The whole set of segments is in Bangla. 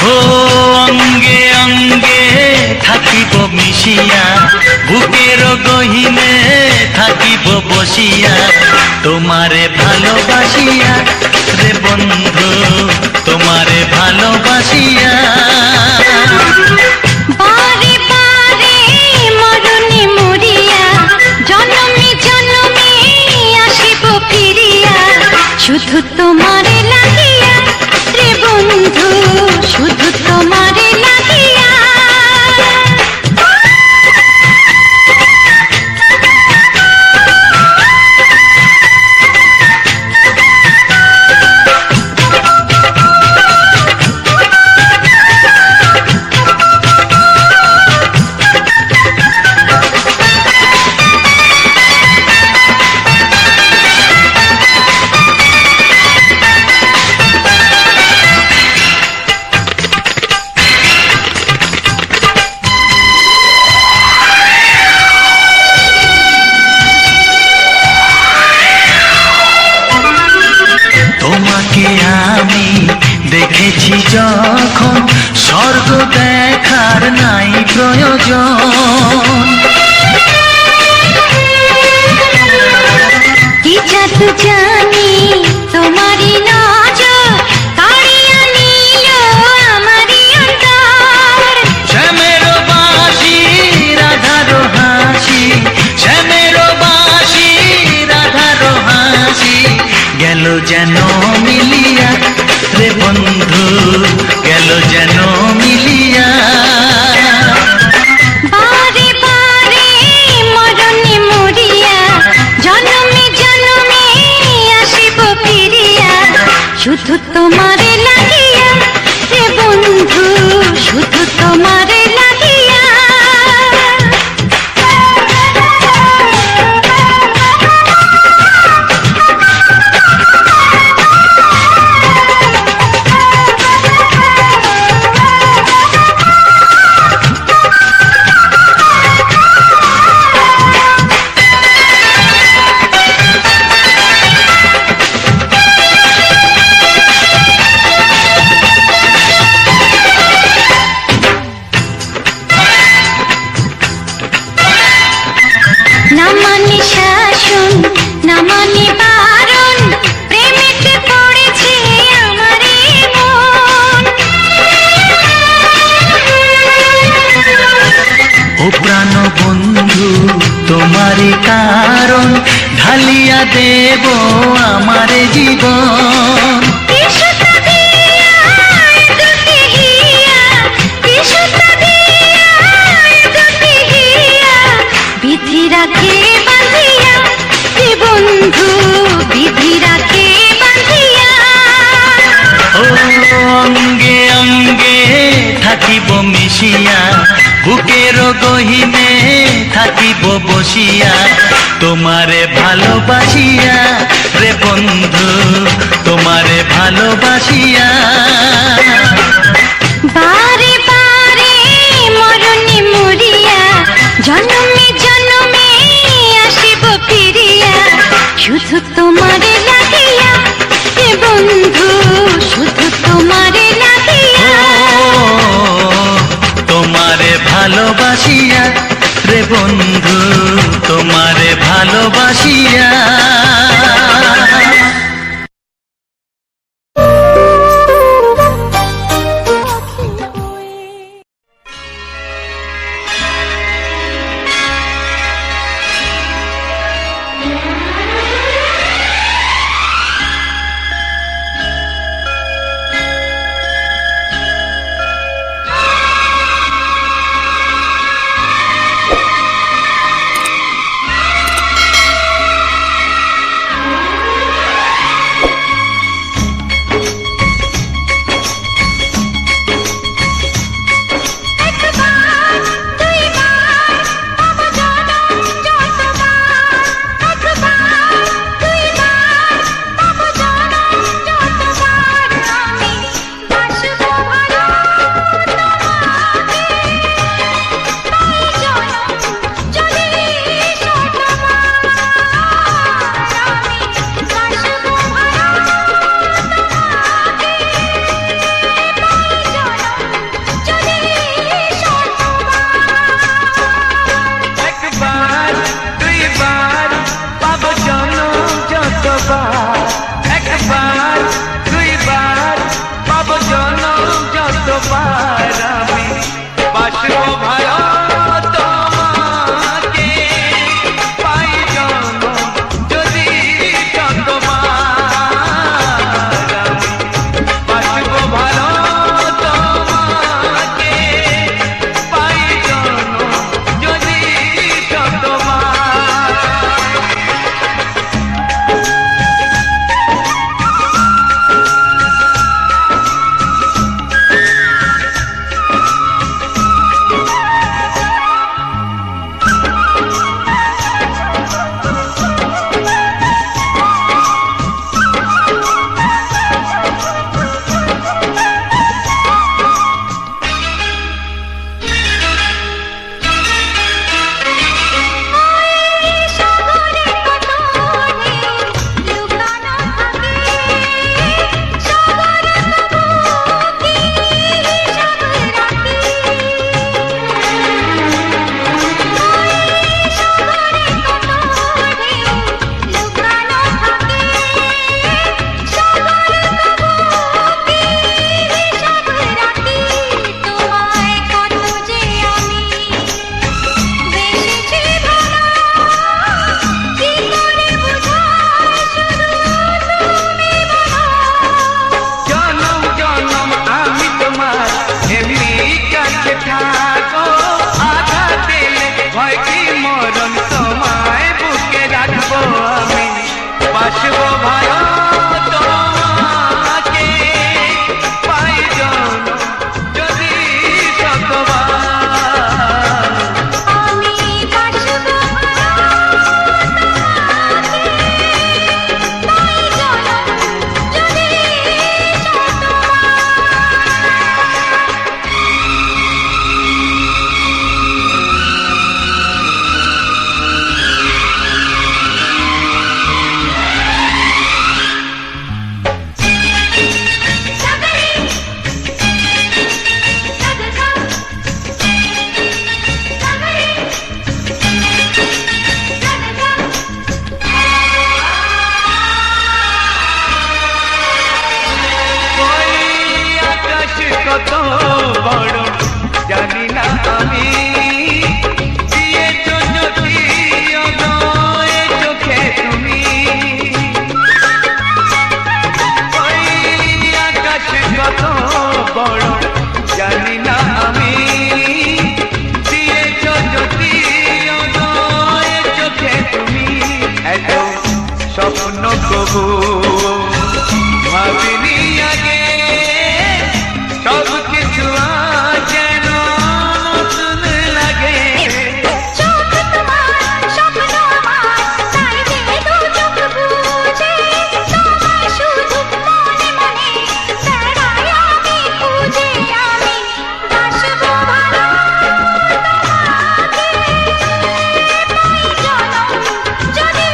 ও অঙ্গে অঙ্গে থাকিব মিশিয়া, বুকের গহিনে থাকিব বসিয়া, তোমারে ভালোবাসিয়া রে বন্ধু, তোমারে ভালোবাসিয়া। বারে বারে মরণে মরিয়া, জনমে জনমে আসিব ফিরিয়া, শুধু তোমারে লাগিয়া রে বন্ধু, শুধু তোমারে লাগিয়া। তোমাকে আমি দেখেছি যখন, স্বর্গ দেখার নাই প্রয়োজন। কি জাদু জানি তোমারই নজর, কাড়িয়া নিল আমারই অন্তর। শ্যামের বাঁশি রাধার হাসি, শ্যামের বাঁশি রাধার হাসি, গেল যেন মিলিয়া রে বন্ধু, গেল যেন মিলিয়া। বারে বারে মরণে মরিয়া, জনমে জনমে আসিব ফিরিয়া, শুধু তোমারে লাগিয়া রে বন্ধু, শুধু তোমারে লাগিয়া। না মানে শাসন, না মানে বারণ, প্রেমেতে পড়েছে আমারে মন। ও প্রাণ বন্ধু তোমারই কারণ, ঢালিয়া দেব আমারে জীবন। কিসুতা দিয়া দুটি হিয়া, কিসুতা দিয়া দুটি হিয়া, বিধি রাখে বাঁধিয়া রে বন্ধু, বিধি রাখে বাঁধিয়া। ও অঙ্গে অঙ্গে থাকিব মিশিয়া, বুকের গহিনে থাকিব বসিয়া, তোমারে ভালোবাসিয়া রে বন্ধু, তোমারে ভালোবাসিয়া। বারে বারে মরণে মরিয়া, জনমে জনমে আসিব ফিরিয়া, শুধু তোমারে লাগিয়া রে বন্ধু, শুধু তোমারে লাগিয়া। তোমারে ভালোবাসিয়া রে বন্ধু, তোমারে ভালোবাসিয়া। তবু ভাবিনি আগে সব কিছু আজ যেন নতুন লাগে। চোখ তোমার স্বপ্ন আমার, তাই যে দু চোখ বুঝে তোমায় শুধু মনে মনে বেড়াই আমি খুঁজে। আমি বাসবো ভালো তোমাকে, পাই জনম যদি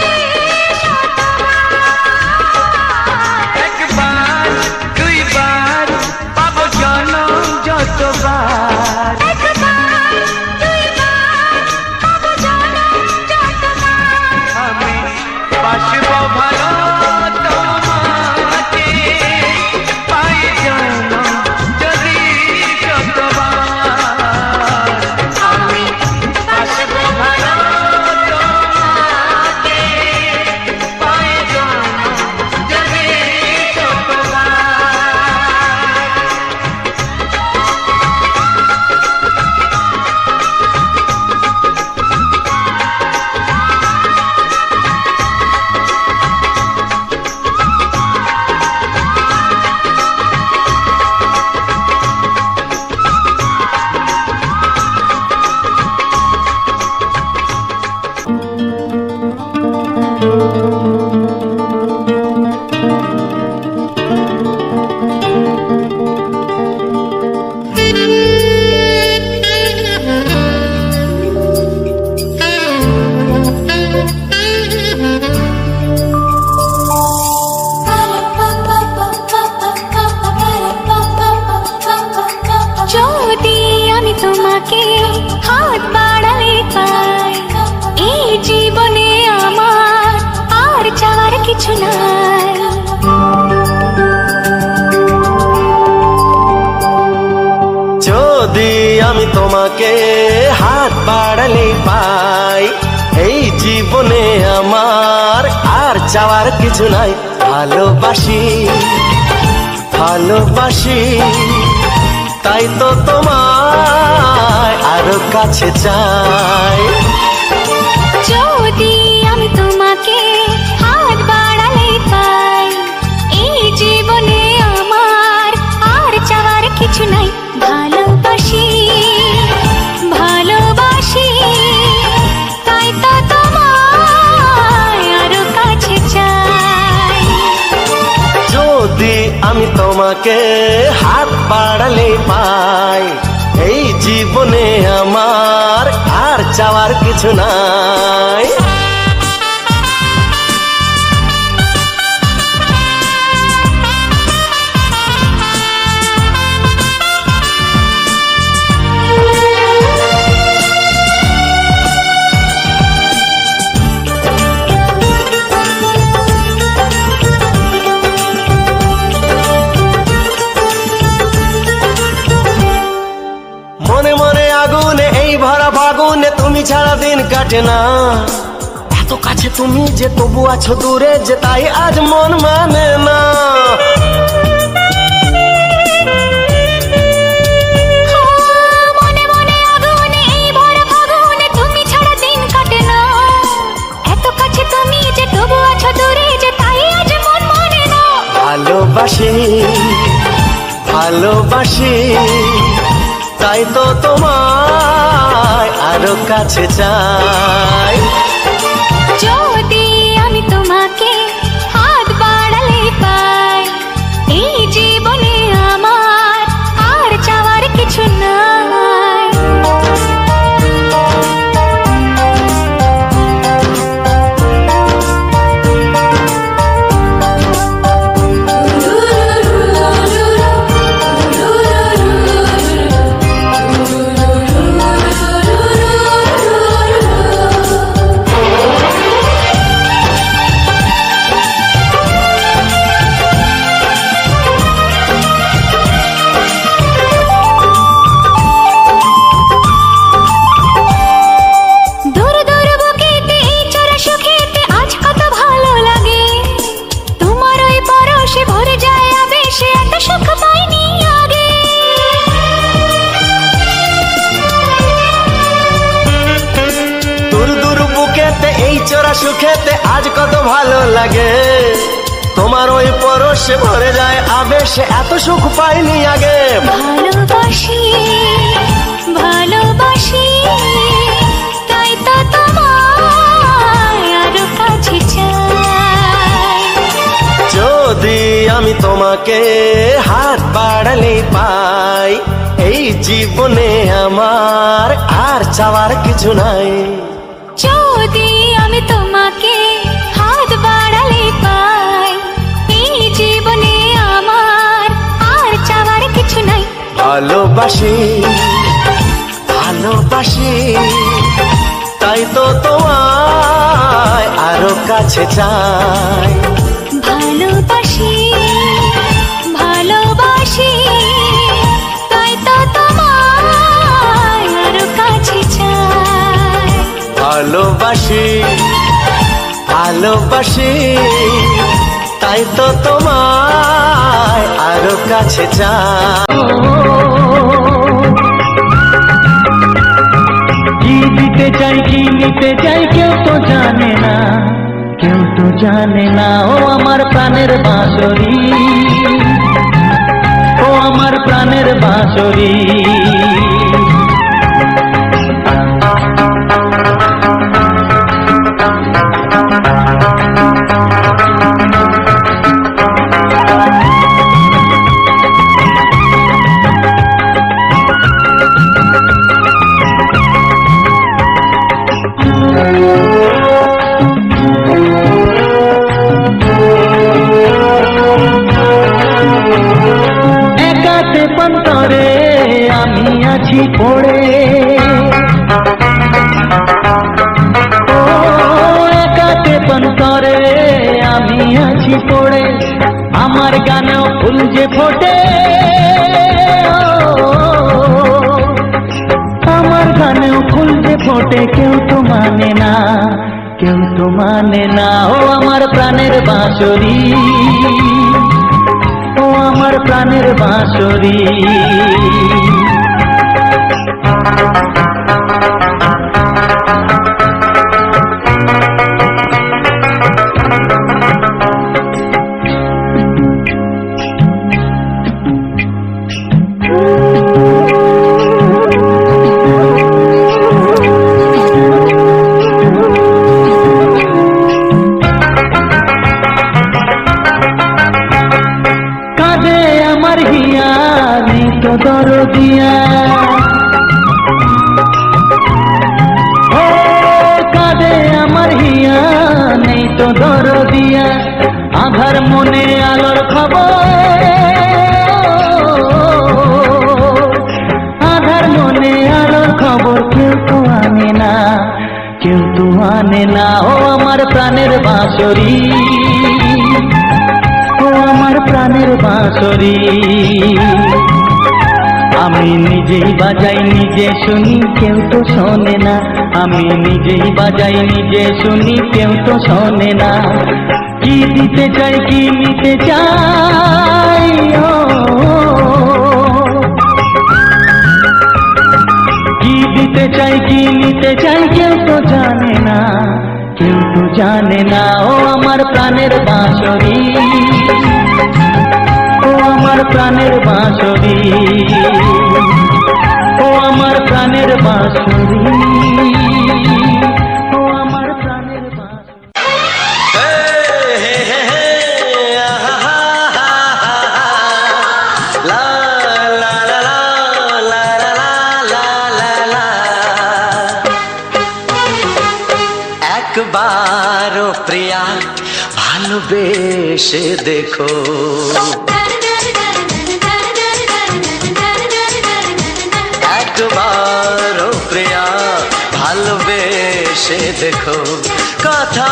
শতবার। একবার দুইবার পাবো জনম যতবার। একবার দুইবার পাবো জনম যতবার। আমি বাসবো ভালো তোমাকে, পাই জনম যদি যতবার। আমি বাসবো ভালো তোমাকে, পাই জনম যদি যতবার। যদি আমি তোমাকে হাত বাড়ালে পাই, এই জীবনে আমার আর চাওয়ার কিছু নাই। যদি আমি তোমাকে হাত বাড়ালে পাই, এই জীবনে আমার আর চাওয়ার কিছু নাই। ভালোবাসি ভালোবাসি, তাই তো তোমায় আরো কাছে চাই। যদি আমি তোমাকে হাত বাড়ালে পাই, এই জীবনে আমার আর চাওয়ার কিছু নাই। ভালোবাসি ভালোবাসি, তাই তো তোমায় আরো কাছে চাই। যদি আমি তোমাকে হাত বাড়ালে পাই, এই জীবনে আমার আর চাওয়ার কিছু নাই। মনে মনে আগুনে এই ভরা ফাগুনে তুমি ছাড়া দিন কাটে না। এত কাছে তুমি যে তবু আছো দূরে, যে তাই আজ মন মানে না। মনে মনে আগুনে এই ভরা ফাগুনে তুমি ছাড়া দিন কাটে না। এত কাছে তুমি যে তবু আছো দূরে, যে তাই আজ মন মানে না। ভালোবাসি ভালোবাসি, তাই তো তোমায় আরো কাছে চাই। যদি আমি তোমাকে হাত বাড়ালে পাই, এই জীবনে আমার আর চাওয়ার কিছু নাই। সুখেতে আজ কত ভালো লাগে। তোমার ওই পরশে ভরে যায় আবেশে, এত সুখ পাইনি আগে। ভালোবাসি ভালোবাসি তাই তো তোমায় আরো কাছে চাই। যদি আমি তোমাকে হাত বাড়ালে পাই, এই জীবনে আমার আর চাওয়ার কিছু নাই। যদি আমি তোমাকে হাত বাড়ালে পাই, এই জীবনে আমার আর চাওয়ার কিছু নাই। ভালোবাসি ভালোবাসি তাই তো তোমায় আরো কাছে চাই। ভালোবাসি ভালোবাসি তাই তো তোমায় আরো কাছে চাই। ভালোবাসি ভালোবাসি তাই তো তোমায় আরো কাছে চাই। কি দিতে চাই কি নিতে চাই কেউ তো জানে না, কেউ তো জানে না। ও আমার প্রাণের বাঁশরি, ও আমার প্রাণের বাঁশরি। একাতে পন্তরে আমি আছি পড়ে, ও একাতে পন্তরে আমি আছি পড়ে। আমার গানেও ফুল যে ফোটে, আমার গানেও ফুল যে ফোটে, কেউ তো মানে না, কেউ তো মানে না। ও আমার প্রাণের বাঁশরি, ও আমার প্রাণের বাঁশরি। কাঁদে আমার হিয়া নেই তো দরদিয়া, ও কাঁদে আমার হিয়া নেই তো দরদিয়া। আধার মনে আলোর খবর, আধার মনে আলোর খবর কেউ তো আনে না, কেউ তো আনে না। ও আমার প্রাণের বাঁশরি, ও আমার প্রাণের বাঁশরি। আমি নিজেই বাজাই নিজে শুনি, কেউ তো শোনে না। আমি নিজেই বাজাই নিজে শুনি, কেউ তো শোনে না। কি দিতে চাই কি নিতে চাই, ও কি দিতে চাই কি নিতে চাই কেউ তো জানে না, কেউ তো জানে না। ও আমার প্রাণের বাঁশরি, ও আমার প্রাণের বাঁশরি, ও আমার প্রাণের বাঁশরি, ও আমার প্রাণের বাঁশরি। একবারও প্রিয়া ভালোবেসে দেখো, একবারও প্রিয়া ভালোবেসে দেখো। কথা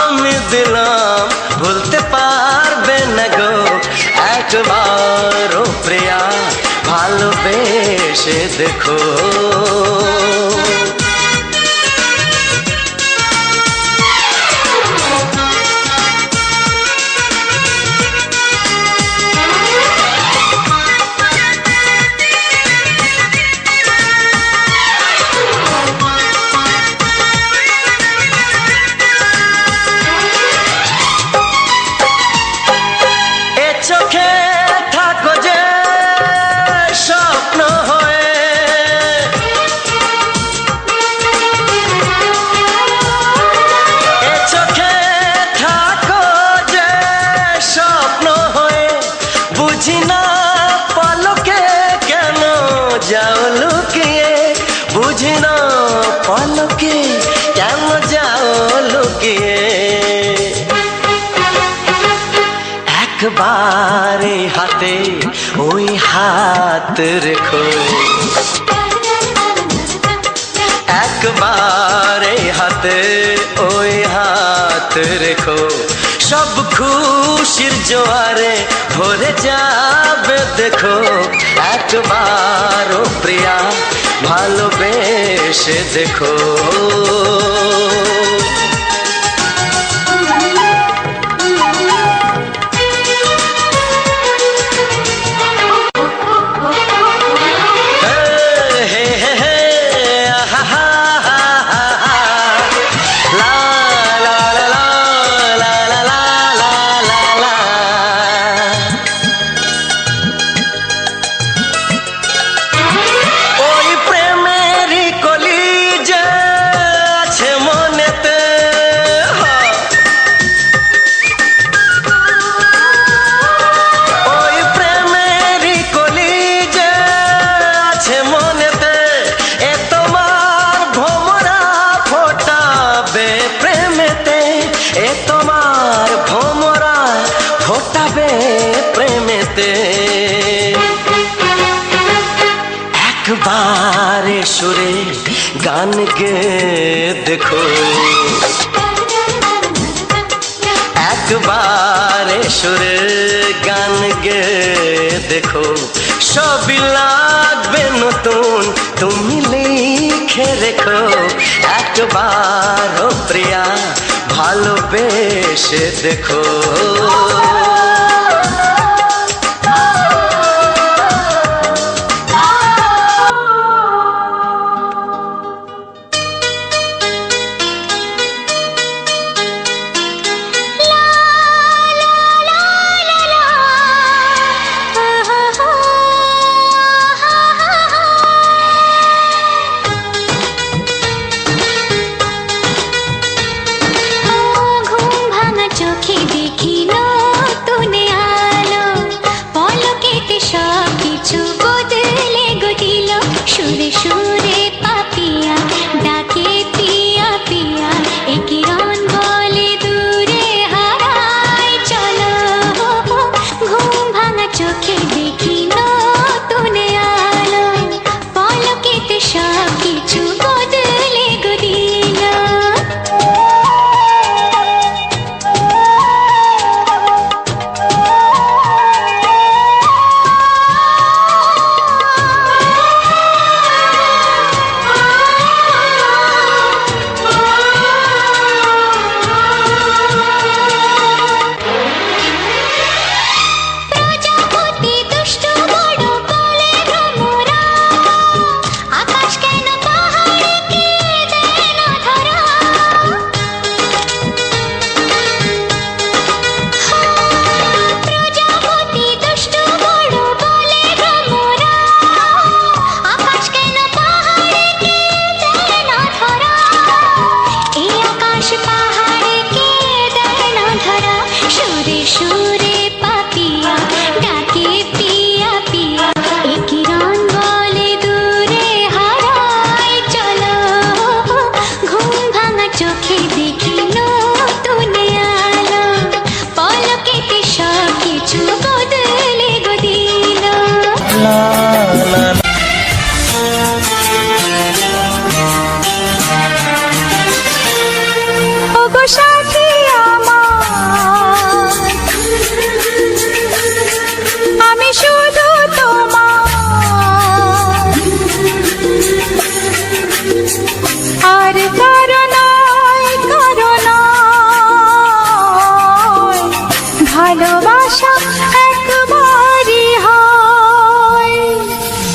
আমি দিলাম ভুলতে পারবে না গো, একবারও প্রিয়া ভালোবেসে দেখো। চোখে থাকো যে স্বপ্ন হয়ে, এ চোখে থাকো যে স্বপ্ন হয়ে, বুঝি না পলকে কেন যাও লুকিয়ে, বুঝি না পলকে কেন যাও লুকিয়ে। একবার এই হাতে ওই হাত রেখো, একবার এই হাতে ওই হাত রেখো, সব খুশির জোয়ারে ভরে যাবে দেখো। একবার ও প্রিয়া ভালোবেসে দেখো। একবার সুরে গান গে দেখো, একবার সুরে গান গে দেখো, সবই লাগবে নতুন তুমি লিখে রেখো। একবার ও প্রিয়া ভালোবেসে দেখো।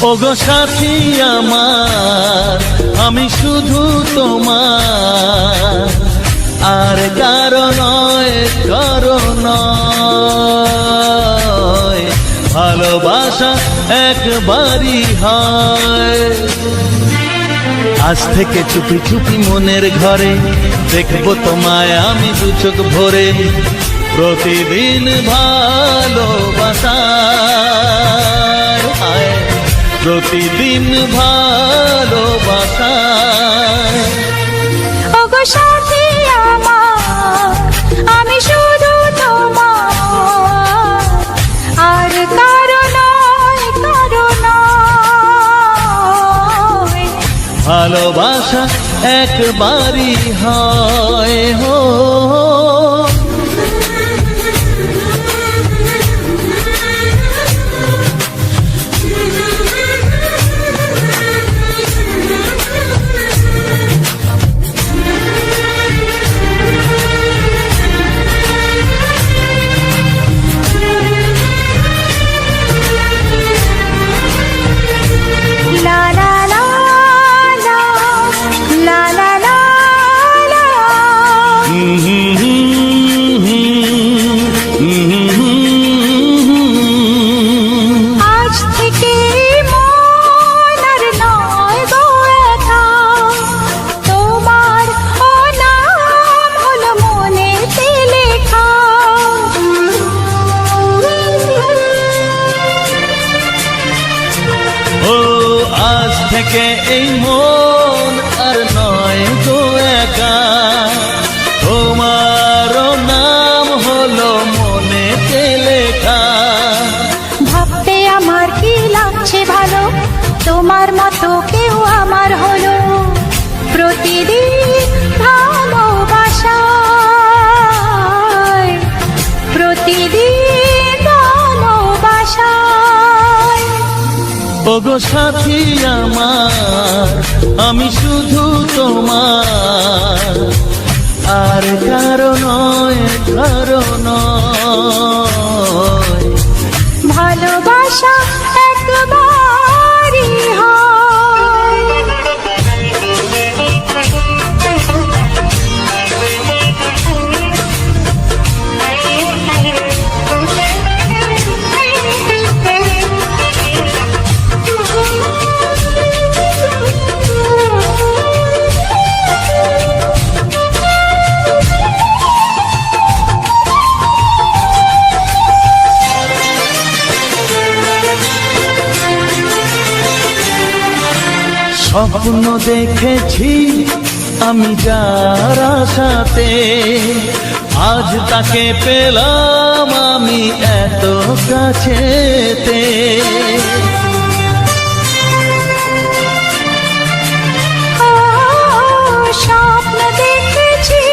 ওগো সাথী আমার, আমি শুধু তোমার, আর কারো নয়, কারো নয়। ভালোবাসা একবারই হয়। আজ থেকে চুপি চুপি মনের ঘরে দেখবো তোমায় আমি দু চোখ ভরে, প্রতিদিন ভালোবাসায়, প্রতিদিন ভালোবাসায়। ওগো সাথী আমার, আমি শুধু তোমার, আর কারো নয়, কারো নয়। ভালোবাসা একবারই হয় হো। লা লা লা লা, লা লা লা লা। আজ থেকে মন আর নয় গো একা, তোমার ও নাম হলো মনেতে লেখা। ও আজ থেকে এই মন আর নয় গো একা, তোমারও নাম হলো মনেতে লেখা। ভাবতে আমার কি লাগছে ভালো, তোমার মতো কেউ আমার হলো। প্রতিদিন ভালোবাসায়, প্রতিদিন ভালোবাসায়। ওগো সাথী আমার, আমি শুধু তোমার, আর কারো নয়, কারো নয়। ভালোবাসা একবারই হয়। স্বপ্ন দেখেছি আমি যার সাথে, আজ তাকে পেলাম আমি এত কাছেতে। স্বপ্ন দেখেছি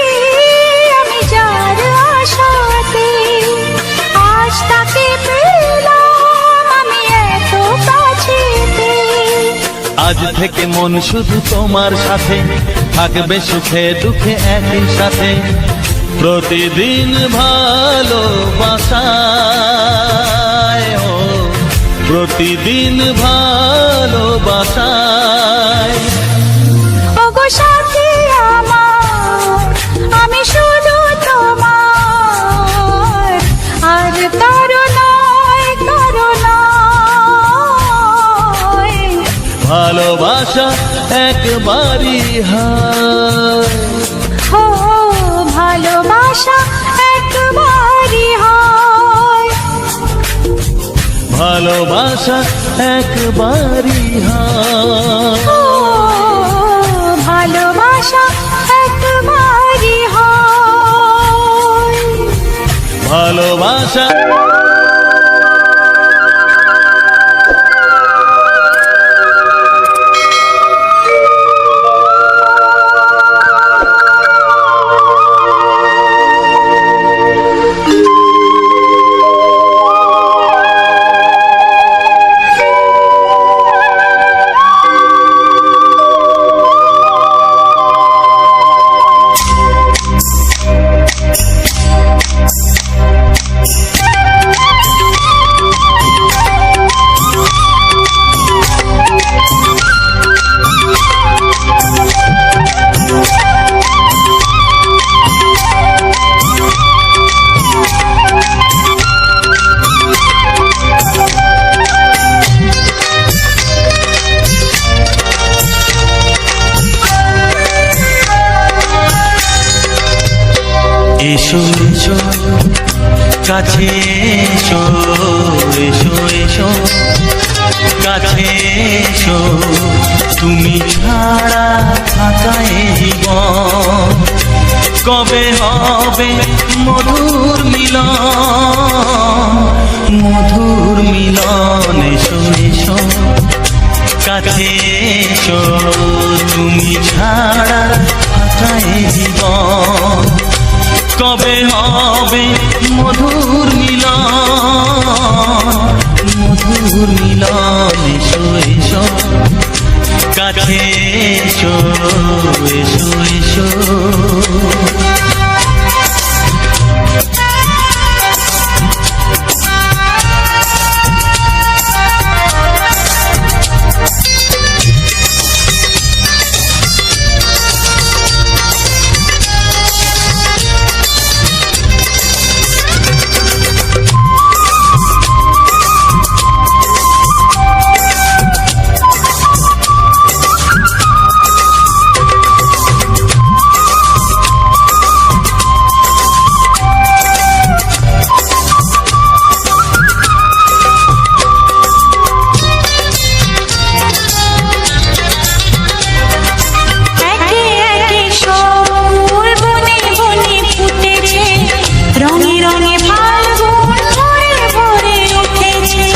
আমি যার আশাতে, আজ তাকে পেলাম আমি এত কাছেতে। আজ থেকে মন শুধু তোমার সাথে, থাকবে সুখে দুঃখে একই সাথে। প্রতিদিন ভালোবাসায়, ও প্রতিদিন ভালোবাসায়। ওগো সাথী আমার, আমি শুধু তোমার, আর কারো নয়, কারো নয়। ভালোবাসা একবারই হয়। ও ভালোবাসা একবারই হয়। ভালোবাসা একবারই হয়। ও ভালোবাসা একবারই হয়। ভালোবাসা কাছে এসো এসো এসো কাছে এসো তুমি ছাড়া থাকা এ জীবন কবে হবে মধুর মিলন এসো এসো কাছে এসো তুমি ছাড়া থাকা এ জীবন কবে হবে মধুর মিলন এসো এসো কাছে এসো এসো এসো একে একে সব ফুল বনে বনে ফুটেছে, রঙে রঙে ফাল্গুন ভরে ভরে উঠেছে।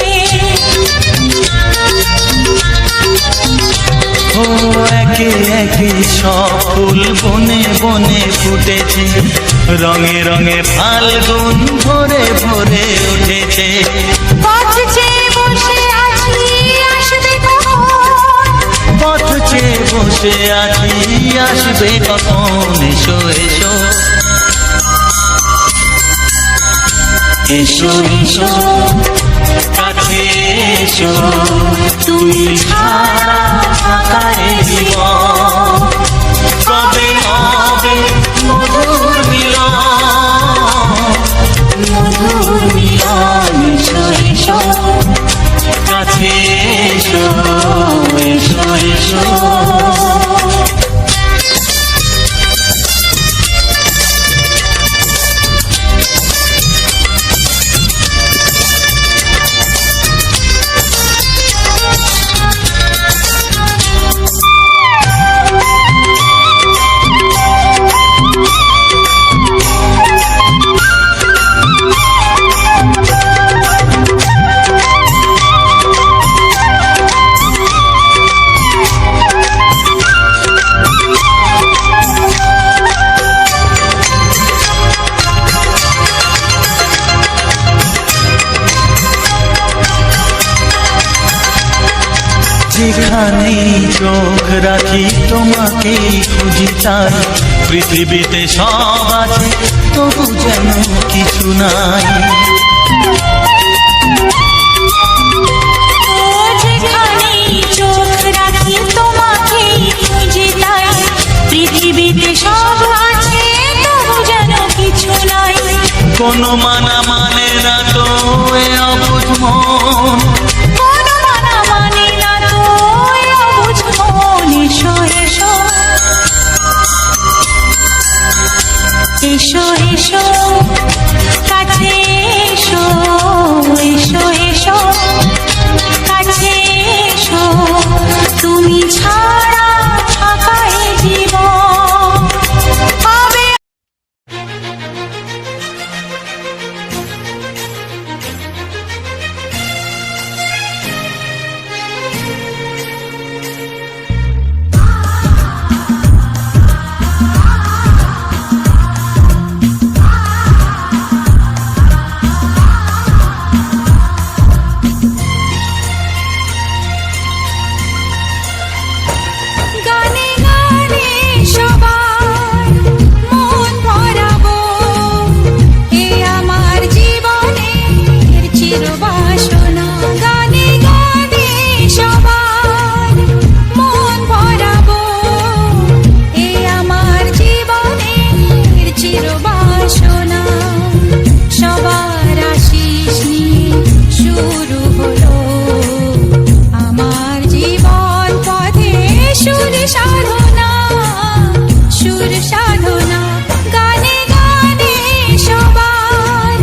ও একে একে সব ফুল বনে বনে ফুটেছে, রঙে রঙে ফাল্গুন ভরে ভরে উঠেছে। পথ চেয়ে বসে আছি আসবে কখন, পথ চেয়ে বসে আছি আসবে কখন, এসো এসো এসো এসো কাছে এসো তুমি ছাড়া থাকা এ জীবন কবে হবে মধুর মিলন এসো এসো কাছে এসো এসো এসো যেখানেই চোখ রাখি তোমাকেই খুঁজি তাই, পৃথিবীতে সব আছে তবু যেন কিছু নাই। ও যেখানেই চোখ রাখি তোমাকেই খুঁজে তাই, পৃথিবীতে সব আছে তবু যেন কিছু নাই। কোনো মানা মানে না তো এ অবুঝ মন, কোনো মানা মানে না তো এ অবুঝ মন। এসো এসো এসো এসো কাছে এসো এসো এসো কাছে এসো তুমি ছাড়া থাকা এ জীবন হবে। গানে গানে সবার মন ভরাবো, এ আমার জীবনের চিরবাসনা। গানে গানে সবার মন ভরাবো, এ আমার জীবনের চিরবাসনা। সবার আশিস নিয়ে শুরু হলো আমার জীবন পথে সুর সাধনা, সুর সাধনা। গানে গানে সবার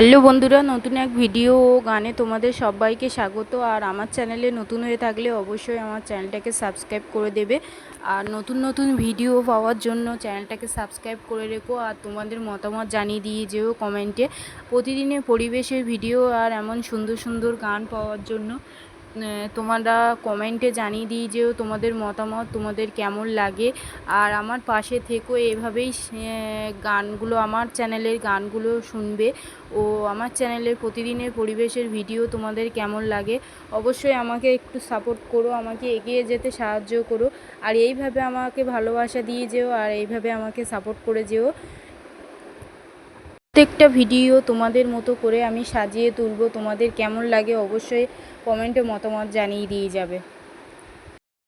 হ্যালো বন্ধুরা, নতুন এক ভিডিও ও গানে তোমাদের সবাইকে স্বাগত। আর আমার চ্যানেলে নতুন হয়ে থাকলে অবশ্যই আমার চ্যানেলটাকে সাবস্ক্রাইব করে দেবে। আর নতুন নতুন ভিডিও পাওয়ার জন্য চ্যানেলটাকে সাবস্ক্রাইব করে রেখো। আর তোমাদের মতামত জানিয়ে দিয়ে যেও কমেন্টে। প্রতিদিনের পরিবেশের ভিডিও আর এমন সুন্দর সুন্দর গান পাওয়ার জন্য তোমরা কমেন্টে জানিয়ে দিয়ে যেও তোমাদের মতামত, তোমাদের কেমন লাগে। আর আমার পাশে থেকো, এভাবেই গানগুলো, আমার চ্যানেলের গানগুলো শুনবে। ও আমার চ্যানেলের প্রতিদিনের পরিবেশের ভিডিও তোমাদের কেমন লাগে অবশ্যই আমাকে একটু সাপোর্ট করো, আমাকে এগিয়ে যেতে সাহায্য করো। আর এইভাবে আমাকে ভালোবাসা দিয়ে যেও, আর এইভাবে আমাকে সাপোর্ট করে যেও। প্রত্যেকটা ভিডিও তোমাদের মতো করে আমি সাজিয়ে তুলবো। তোমাদের কেমন লাগে অবশ্যই কমেন্টে মতামত জানিয়ে দিয়ে যাবে।